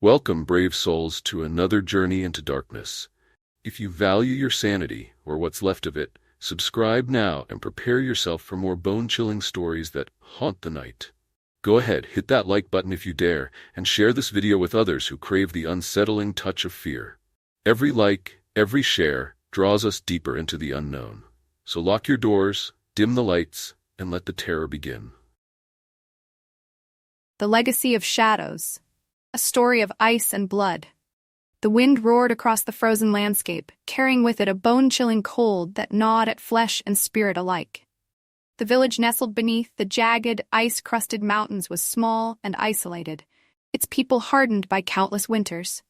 Welcome, brave souls, to another journey into darkness. If you value your sanity, or what's left of it, subscribe now and prepare yourself for more bone-chilling stories that haunt the night. Go ahead, hit that like button if you dare, and share this video with others who crave the unsettling touch of fear. Every like, every share, draws us deeper into the unknown. So lock your doors, dim the lights, and let the terror begin. The Legacy of Shadows. A story of ice and blood. The wind roared across the frozen landscape, carrying with it a bone-chilling cold that gnawed at flesh and spirit alike. The village nestled beneath the jagged, ice-crusted mountains was small and isolated, its people hardened by countless winters.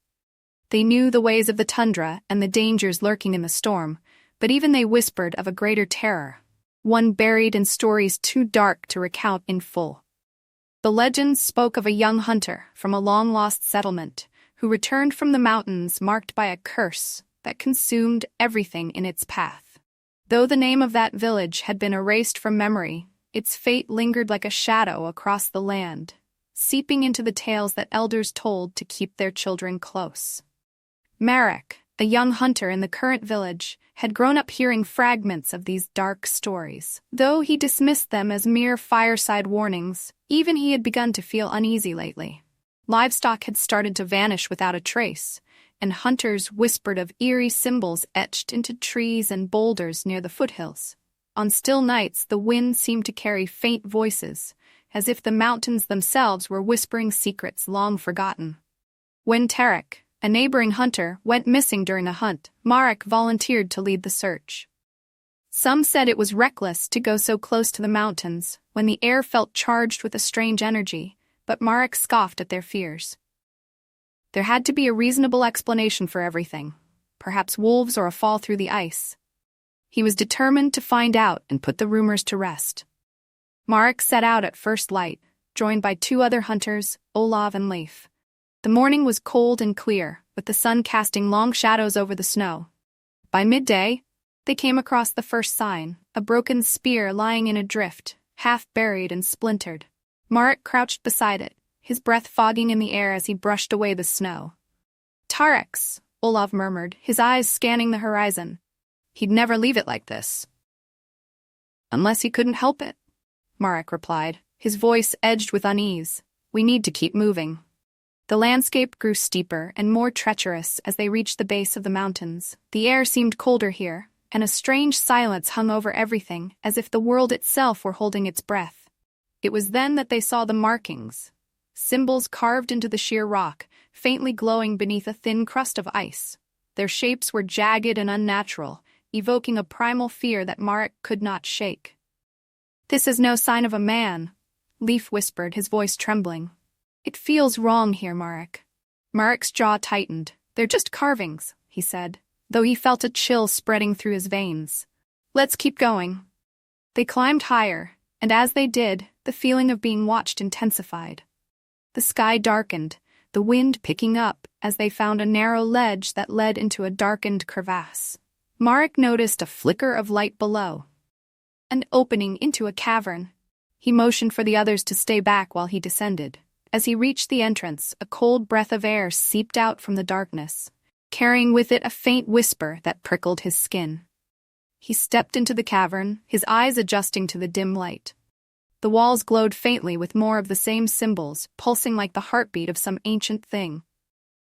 They knew the ways of the tundra and the dangers lurking in the storm, but even they whispered of a greater terror, one buried in stories too dark to recount in full. The legends spoke of a young hunter from a long-lost settlement who returned from the mountains marked by a curse that consumed everything in its path. Though the name of that village had been erased from memory, its fate lingered like a shadow across the land, seeping into the tales that elders told to keep their children close. Marek, a young hunter in the current village, had grown up hearing fragments of these dark stories. Though he dismissed them as mere fireside warnings, even he had begun to feel uneasy lately. Livestock had started to vanish without a trace, and hunters whispered of eerie symbols etched into trees and boulders near the foothills. On still nights, the wind seemed to carry faint voices, as if the mountains themselves were whispering secrets long forgotten. When Tarek, a neighboring hunter, went missing during a hunt, Marek volunteered to lead the search. Some said it was reckless to go so close to the mountains when the air felt charged with a strange energy, but Marek scoffed at their fears. There had to be a reasonable explanation for everything, perhaps wolves or a fall through the ice. He was determined to find out and put the rumors to rest. Marek set out at first light, joined by two other hunters, Olav and Leif. The morning was cold and clear, with the sun casting long shadows over the snow. By midday, they came across the first sign, a broken spear lying in a drift, half buried and splintered. Marek crouched beside it, his breath fogging in the air as he brushed away the snow. "Tarek's," Olav murmured, his eyes scanning the horizon. "He'd never leave it like this." "Unless he couldn't help it," Marek replied, his voice edged with unease. "We need to keep moving." The landscape grew steeper and more treacherous as they reached the base of the mountains. The air seemed colder here, and a strange silence hung over everything, as if the world itself were holding its breath. It was then that they saw the markings, symbols carved into the sheer rock, faintly glowing beneath a thin crust of ice. Their shapes were jagged and unnatural, evoking a primal fear that Marek could not shake. "This is no sign of a man," Leif whispered, his voice trembling. "It feels wrong here, Marek." Marek's jaw tightened. "They're just carvings," he said, though he felt a chill spreading through his veins. "Let's keep going." They climbed higher, and as they did, the feeling of being watched intensified. The sky darkened, the wind picking up as they found a narrow ledge that led into a darkened crevasse. Marek noticed a flicker of light below, an opening into a cavern. He motioned for the others to stay back while he descended. As he reached the entrance, a cold breath of air seeped out from the darkness, carrying with it a faint whisper that prickled his skin. He stepped into the cavern, his eyes adjusting to the dim light. The walls glowed faintly with more of the same symbols, pulsing like the heartbeat of some ancient thing.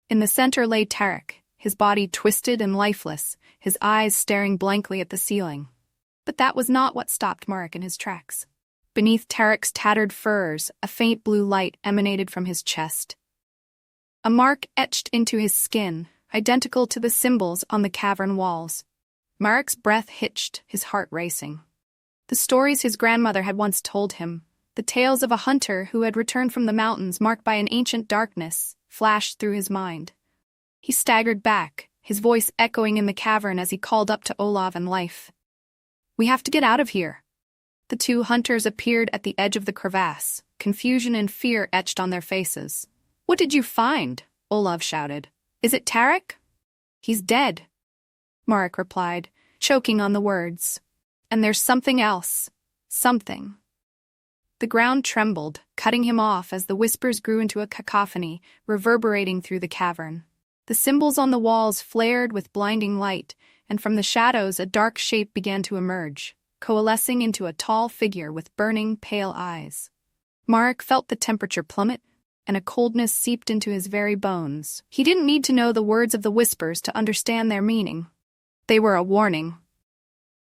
In the center lay Tarek, his body twisted and lifeless, his eyes staring blankly at the ceiling. But that was not what stopped Marek in his tracks. Beneath Tarek's tattered furs, a faint blue light emanated from his chest. A mark etched into his skin, identical to the symbols on the cavern walls. Marek's breath hitched, his heart racing. The stories his grandmother had once told him, the tales of a hunter who had returned from the mountains marked by an ancient darkness, flashed through his mind. He staggered back, his voice echoing in the cavern as he called up to Olav and Leif. "We have to get out of here." The two hunters appeared at the edge of the crevasse, confusion and fear etched on their faces. "What did you find?" Olav shouted. "Is it Tarek?" "He's dead," Marek replied, choking on the words. "And there's something else. Something." The ground trembled, cutting him off as the whispers grew into a cacophony, reverberating through the cavern. The symbols on the walls flared with blinding light, and from the shadows a dark shape began to emerge, coalescing into a tall figure with burning, pale eyes. Marek felt the temperature plummet, and a coldness seeped into his very bones. He didn't need to know the words of the whispers to understand their meaning. They were a warning.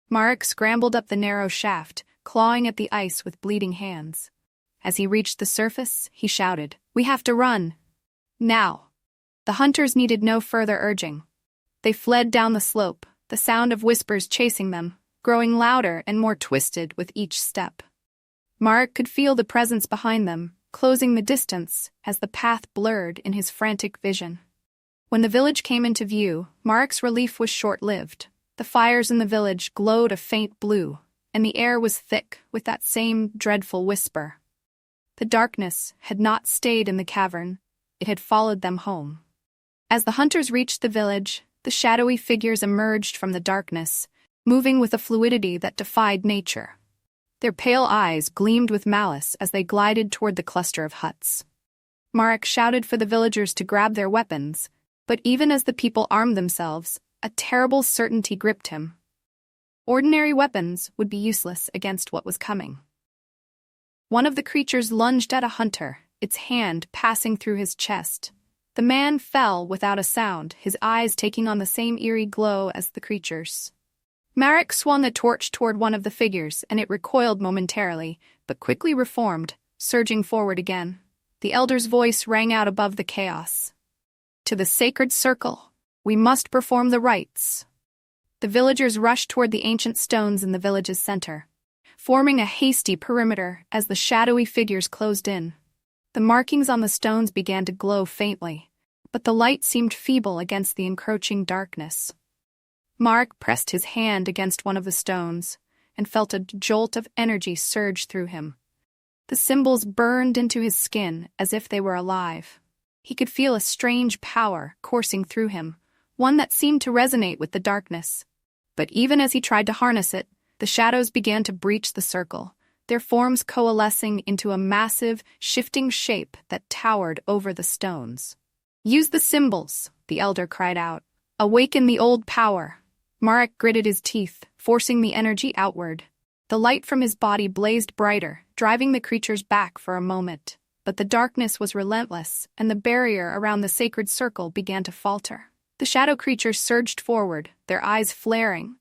Marek scrambled up the narrow shaft, clawing at the ice with bleeding hands. As he reached the surface, he shouted, "We have to run! Now!" The hunters needed no further urging. They fled down the slope, the sound of whispers chasing them, growing louder and more twisted with each step. Marek could feel the presence behind them, closing the distance as the path blurred in his frantic vision. When the village came into view, Marek's relief was short-lived. The fires in the village glowed a faint blue, and the air was thick with that same dreadful whisper. The darkness had not stayed in the cavern, it had followed them home. As the hunters reached the village, the shadowy figures emerged from the darkness, moving with a fluidity that defied nature. Their pale eyes gleamed with malice as they glided toward the cluster of huts. Marek shouted for the villagers to grab their weapons, but even as the people armed themselves, a terrible certainty gripped him. Ordinary weapons would be useless against what was coming. One of the creatures lunged at a hunter, its hand passing through his chest. The man fell without a sound, his eyes taking on the same eerie glow as the creature's. Marek swung a torch toward one of the figures, and it recoiled momentarily, but quickly reformed, surging forward again. The elder's voice rang out above the chaos. "To the sacred circle! We must perform the rites!" The villagers rushed toward the ancient stones in the village's center, forming a hasty perimeter as the shadowy figures closed in. The markings on the stones began to glow faintly, but the light seemed feeble against the encroaching darkness. Marek pressed his hand against one of the stones and felt a jolt of energy surge through him. The symbols burned into his skin as if they were alive. He could feel a strange power coursing through him, one that seemed to resonate with the darkness. But even as he tried to harness it, the shadows began to breach the circle, their forms coalescing into a massive, shifting shape that towered over the stones. "Use the symbols," the elder cried out. "Awaken the old power." Marek gritted his teeth, forcing the energy outward. The light from his body blazed brighter, driving the creatures back for a moment. But the darkness was relentless, and the barrier around the sacred circle began to falter. The shadow creatures surged forward, their eyes flaring.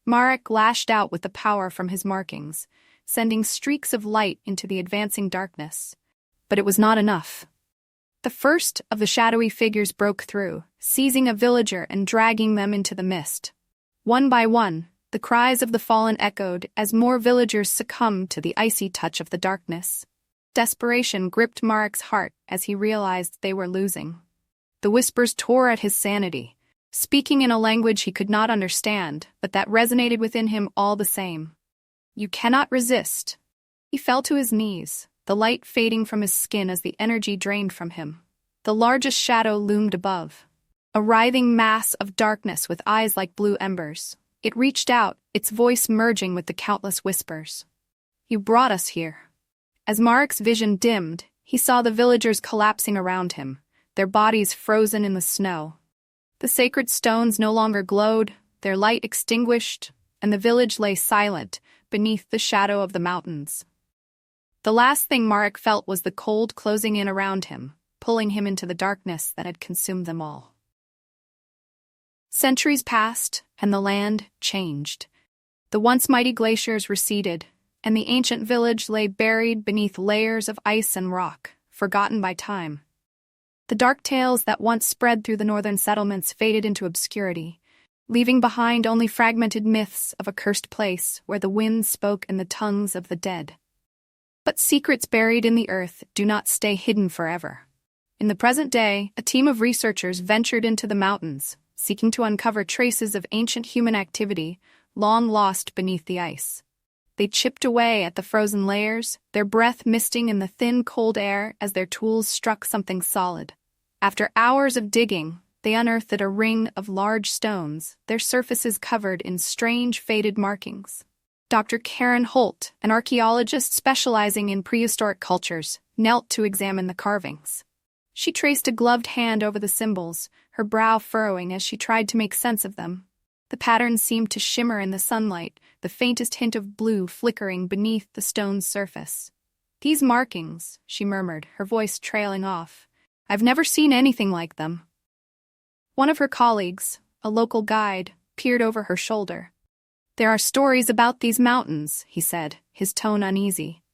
Marek lashed out with the power from his markings, sending streaks of light into the advancing darkness. But it was not enough. The first of the shadowy figures broke through, seizing a villager and dragging them into the mist. One by one, the cries of the fallen echoed as more villagers succumbed to the icy touch of the darkness. Desperation gripped Marek's heart as he realized they were losing. The whispers tore at his sanity, speaking in a language he could not understand, but that resonated within him all the same. "You cannot resist." He fell to his knees, the light fading from his skin as the energy drained from him. The largest shadow loomed above, a writhing mass of darkness with eyes like blue embers. It reached out, its voice merging with the countless whispers. "You brought us here." As Marek's vision dimmed, he saw the villagers collapsing around him, their bodies frozen in the snow. The sacred stones no longer glowed, their light extinguished, and the village lay silent beneath the shadow of the mountains. The last thing Marek felt was the cold closing in around him, pulling him into the darkness that had consumed them all. Centuries passed, and the land changed. The once mighty glaciers receded, and the ancient village lay buried beneath layers of ice and rock, forgotten by time. The dark tales that once spread through the northern settlements faded into obscurity, leaving behind only fragmented myths of a cursed place where the winds spoke in the tongues of the dead. But secrets buried in the earth do not stay hidden forever. In the present day, a team of researchers ventured into the mountains, seeking to uncover traces of ancient human activity long lost beneath the ice. They chipped away at the frozen layers, their breath misting in the thin, cold air as their tools struck something solid. After hours of digging, they unearthed a ring of large stones, their surfaces covered in strange, faded markings. Dr. Karen Holt, an archaeologist specializing in prehistoric cultures, knelt to examine the carvings. She traced a gloved hand over the symbols, her brow furrowing as she tried to make sense of them. The patterns seemed to shimmer in the sunlight, the faintest hint of blue flickering beneath the stone's surface. "These markings," she murmured, her voice trailing off. "I've never seen anything like them." One of her colleagues, a local guide, peered over her shoulder. "There are stories about these mountains," he said, his tone uneasy.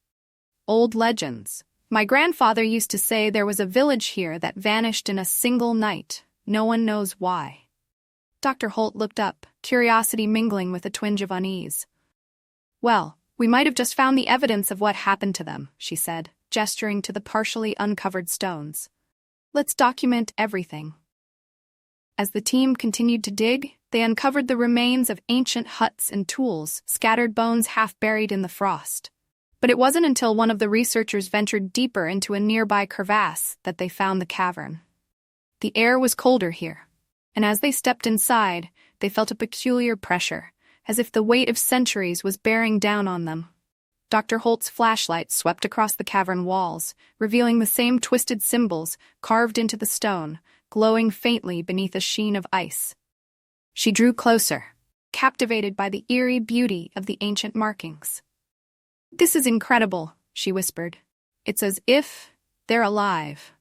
"Old legends. My grandfather used to say there was a village here that vanished in a single night. No one knows why." Dr. Holt looked up, curiosity mingling with a twinge of unease. "Well, we might have just found the evidence of what happened to them," she said, gesturing to the partially uncovered stones. "Let's document everything." As the team continued to dig, they uncovered the remains of ancient huts and tools, scattered bones half buried in the frost. But it wasn't until one of the researchers ventured deeper into a nearby crevasse that they found the cavern. The air was colder here, and as they stepped inside, they felt a peculiar pressure, as if the weight of centuries was bearing down on them. Dr. Holt's flashlight swept across the cavern walls, revealing the same twisted symbols carved into the stone, glowing faintly beneath a sheen of ice. She drew closer, captivated by the eerie beauty of the ancient markings. "This is incredible," she whispered. "It's as if they're alive."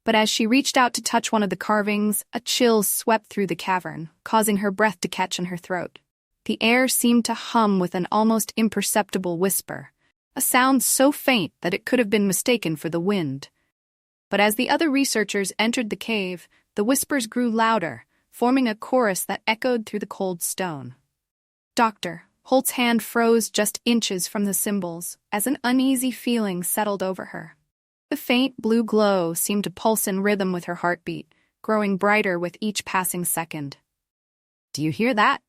But as she reached out to touch one of the carvings, a chill swept through the cavern, causing her breath to catch in her throat. The air seemed to hum with an almost imperceptible whisper, a sound so faint that it could have been mistaken for the wind. But as the other researchers entered the cave, the whispers grew louder, forming a chorus that echoed through the cold stone. Dr. Holt's hand froze just inches from the symbols as an uneasy feeling settled over her. The faint blue glow seemed to pulse in rhythm with her heartbeat, growing brighter with each passing second. "Do you hear that?"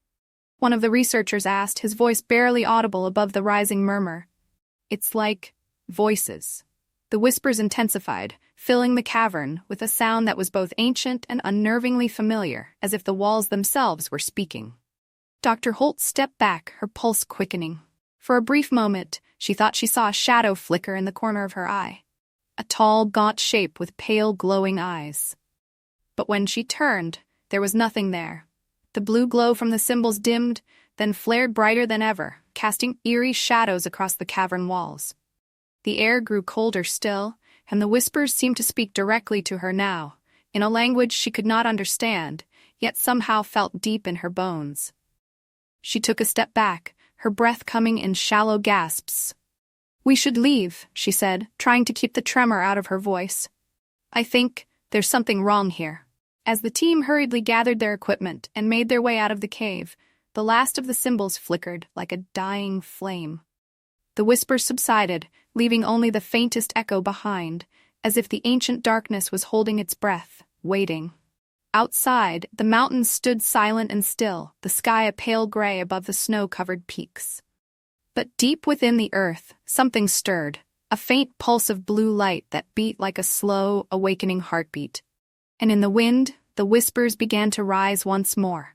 one of the researchers asked, his voice barely audible above the rising murmur. "It's like voices." The whispers intensified, filling the cavern with a sound that was both ancient and unnervingly familiar, as if the walls themselves were speaking. Dr. Holt stepped back, her pulse quickening. For a brief moment, she thought she saw a shadow flicker in the corner of her eye. A tall, gaunt shape with pale, glowing eyes. But when she turned, there was nothing there. The blue glow from the symbols dimmed, then flared brighter than ever, casting eerie shadows across the cavern walls. The air grew colder still, and the whispers seemed to speak directly to her now, in a language she could not understand, yet somehow felt deep in her bones. She took a step back, her breath coming in shallow gasps. "We should leave," she said, trying to keep the tremor out of her voice. "I think there's something wrong here." As the team hurriedly gathered their equipment and made their way out of the cave, the last of the symbols flickered like a dying flame. The whispers subsided, leaving only the faintest echo behind, as if the ancient darkness was holding its breath, waiting. Outside, the mountains stood silent and still, the sky a pale gray above the snow-covered peaks. But deep within the earth, something stirred, a faint pulse of blue light that beat like a slow, awakening heartbeat. And in the wind, the whispers began to rise once more.